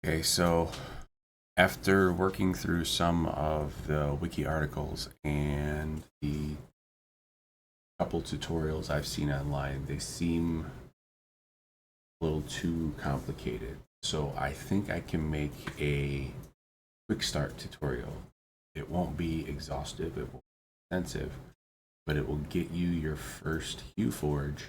Okay, so after working through some of the wiki articles and the couple tutorials I've seen online, they seem a little too complicated. So I think I can make a quick start tutorial. It won't be exhaustive, it won't be extensive, but it will get you your first HueForge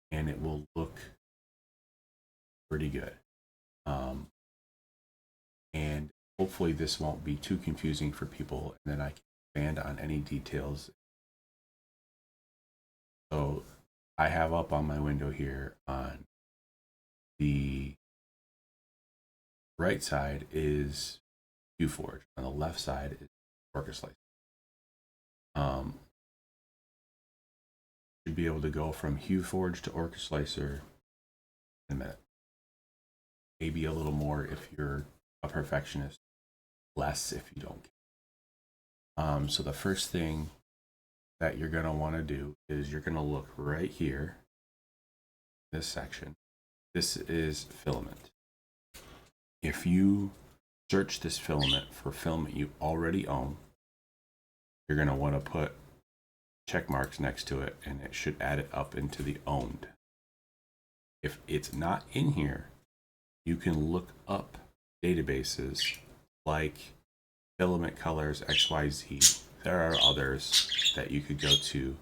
and it will look pretty good. And hopefully this won't be too confusing for people, and then I can expand on any details. So I have up on my window here on the right side is HueForge. On the left side is Orchestricer. Should be able to go from HueForge to Orchestricer in a minute. Maybe a little more if you're a perfectionist, less if you don't. So the first thing that you're going to want to do is you're going to look right here, this section. This is filament. If you search this filament for filament you already own, you're going to want to put check marks next to it and it should add it up into the owned. If it's not in here, you can look up databases like Filament Colors XYZ. There are others that you could go to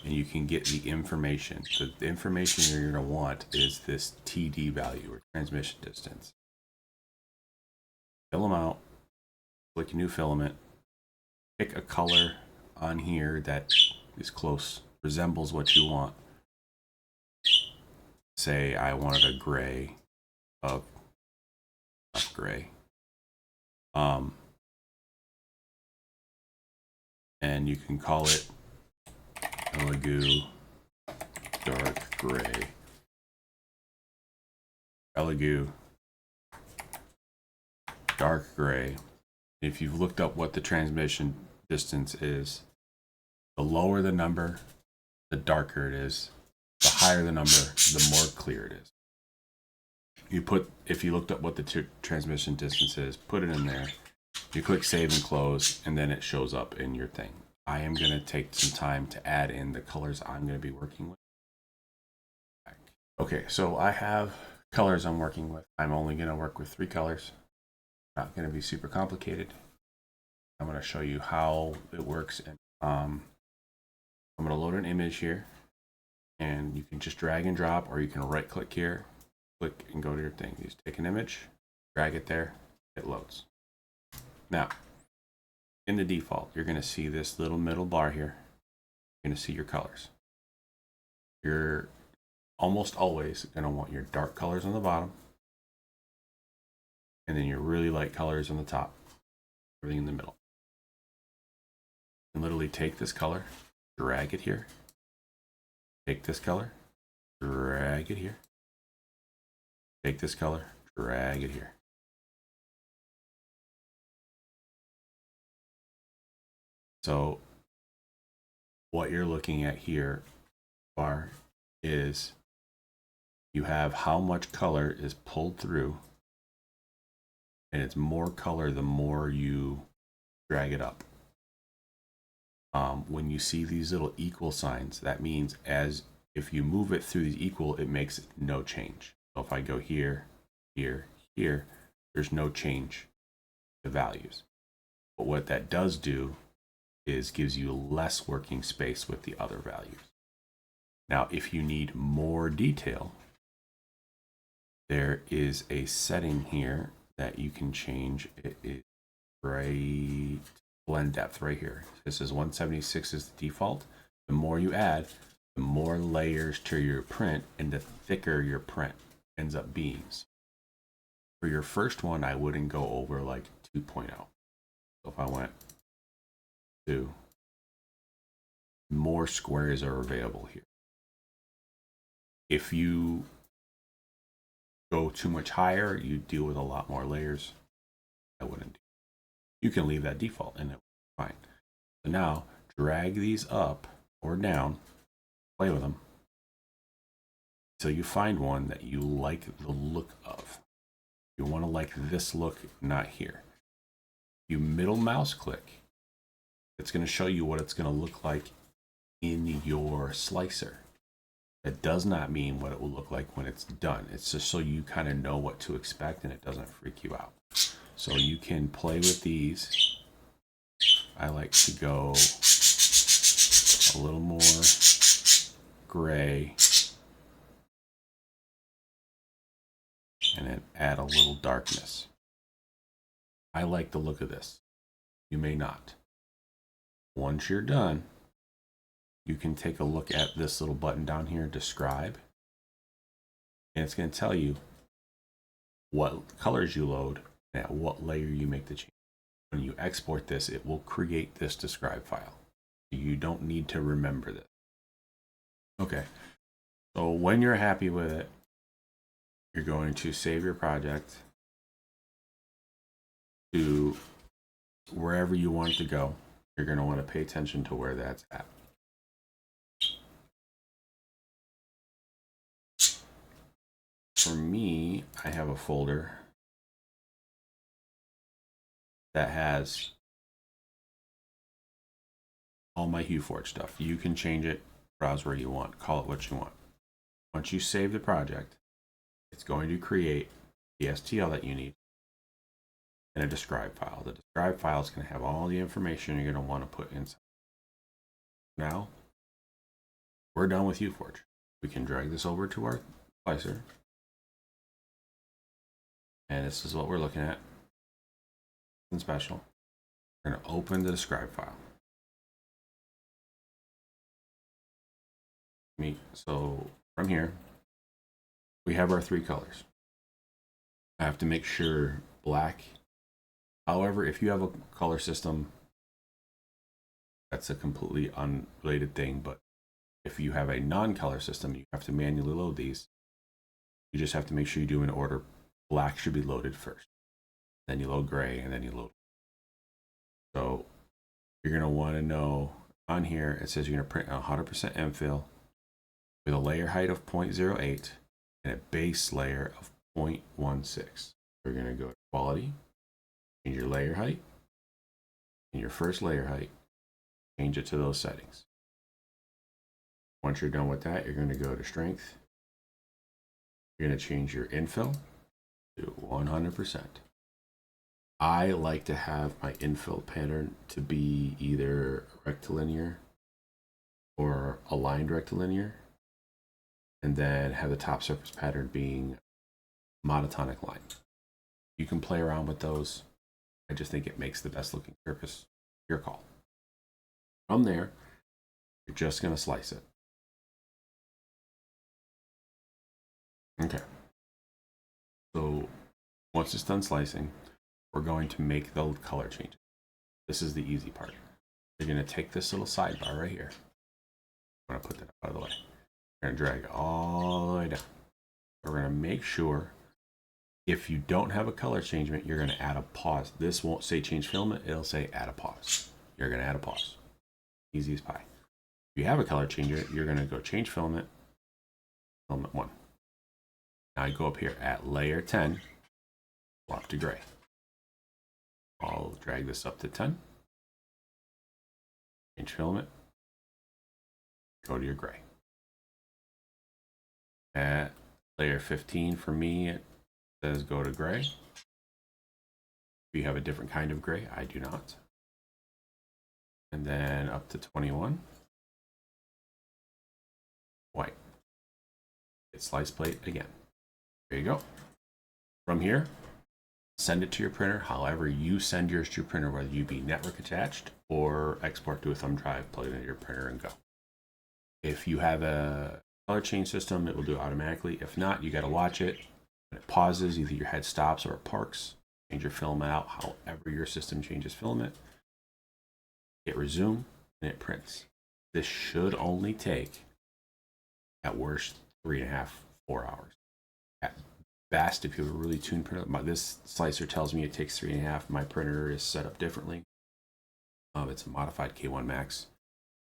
and you can get the information. So the information you're going to want is this TD value or transmission distance. Fill them out, click new filament, pick a color on here that is close, resembles what you want. Say I wanted a gray, of gray. And you can call it Elegoo dark gray. Elegoo dark gray. If you've looked up what the transmission distance is, the lower the number, the darker it is. The higher the number, the more clear it is. If you looked up what the transmission distance is, put it in there. You click save and close, and then it shows up in your thing. I am going to take some time to add in the colors I'm going to be working with. Okay, so I have colors I'm working with. I'm only going to work with 3 colors. Not going to be super complicated. I'm going to show you how it works. And I'm going to load an image here, and you can just drag and drop, or you can right click here, click and go to your thing. You just take an image, drag it there, it loads. Now, in the default, you're going to see this little middle bar here. You're going to see your colors. You're almost always going to want your dark colors on the bottom, and then your really light colors on the top, everything in the middle. You can literally take this color, drag it here, take this color, drag it here, take this color, drag it here. So what you're looking at here is you have how much color is pulled through, and it's more color the more you drag it up. When you see these little equal signs, that means if you move it through the equal, it makes no change. So if I go here, here, here, there's no change to values. But what that does do is gives you less working space with the other values. Now, if you need more detail, there is a setting here that you can change. It is right blend depth right here. This is 176 is the default. The more you add, the more layers to your print and the thicker your print ends up being. For your first one, I wouldn't go over like 2.0. So if I went to, more squares are available here. If you go too much higher, you deal with a lot more layers. I wouldn't do. You can leave that default and it's fine. So now drag these up or down, play with them until you find one that you like the look of. You want to like this look, not here. You middle mouse click, it's going to show you what it's going to look like in your slicer. That does not mean what it will look like when it's done. It's just so you kind of know what to expect and it doesn't freak you out. So you can play with these. I like to go a little more gray and then add a little darkness. I like the look of this. You may not. Once you're done, you can take a look at this little button down here, describe, and it's going to tell you what colors you load and at what layer you make the change. When you export this, it will create this describe file. You don't need to remember this. Okay, so when you're happy with it, you're going to save your project to wherever you want it to go. You're going to want to pay attention to where that's at. For me, I have a folder that has all my HueForge stuff. You can change it, browse where you want, call it what you want. Once you save the project, it's going to create the STL that you need and a describe file. The describe file is going to have all the information you're going to want to put inside. Now, we're done with HueForge. We can drag this over to our slicer. And this is what we're looking at. Nothing special. We're going to open the describe file. So from here, we have our three colors. I have to make sure black. However, if you have a color system, that's a completely unrelated thing. But if you have a non-color system, you have to manually load these. You just have to make sure you do in order. Black should be loaded first. Then you load gray, and then you load. So you're going to want to know on here, it says you're going to print 100% M-fill with a layer height of 0.08 and a base layer of 0.16. We're going to go to quality, change your layer height, and your first layer height, change it to those settings. Once you're done with that, you're going to go to strength. You're going to change your infill to 100%. I like to have my infill pattern to be either rectilinear or aligned rectilinear, and then have the top surface pattern being monotonic line. You can play around with those. I just think it makes the best looking surface. Your call. From there, you're just going to slice it. Okay. So once it's done slicing, we're going to make the color changes. This is the easy part. You're going to take this little sidebar right here. I'm going to put that out of the way. We're going to drag it all the way down. We're going to make sure if you don't have a color changement, you're going to add a pause. This won't say change filament. It'll say add a pause. You're going to add a pause. Easy as pie. If you have a color changer, you're going to go change filament, filament 1. Now I go up here at layer 10, swap to gray. I'll drag this up to 10. Change filament. Go to your gray. At layer 15 for me, it says go to gray. If you have a different kind of gray, I do not. And then up to 21. White. Hit slice plate again. There you go. From here, send it to your printer however you send yours to your printer, whether you be network attached or export to a thumb drive, plug it into your printer and go. If you have a color change system, it will do it automatically. If not, you got to watch it. When it pauses, either your head stops or it parks. Change your filament out however your system changes filament. Hit resume and it prints. This should only take, at worst, 3.5, 4 hours. At best, if you have a really tuned printer, this slicer tells me it takes 3.5. My printer is set up differently. It's a modified K1 Max.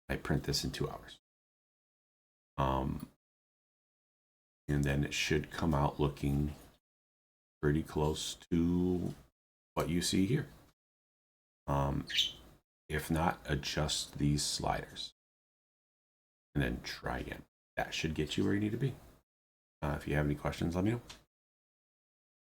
I print this in 2 hours. And then it should come out looking pretty close to what you see here. If not, adjust these sliders and then try again. That should get you where you need to be. If you have any questions, let me know.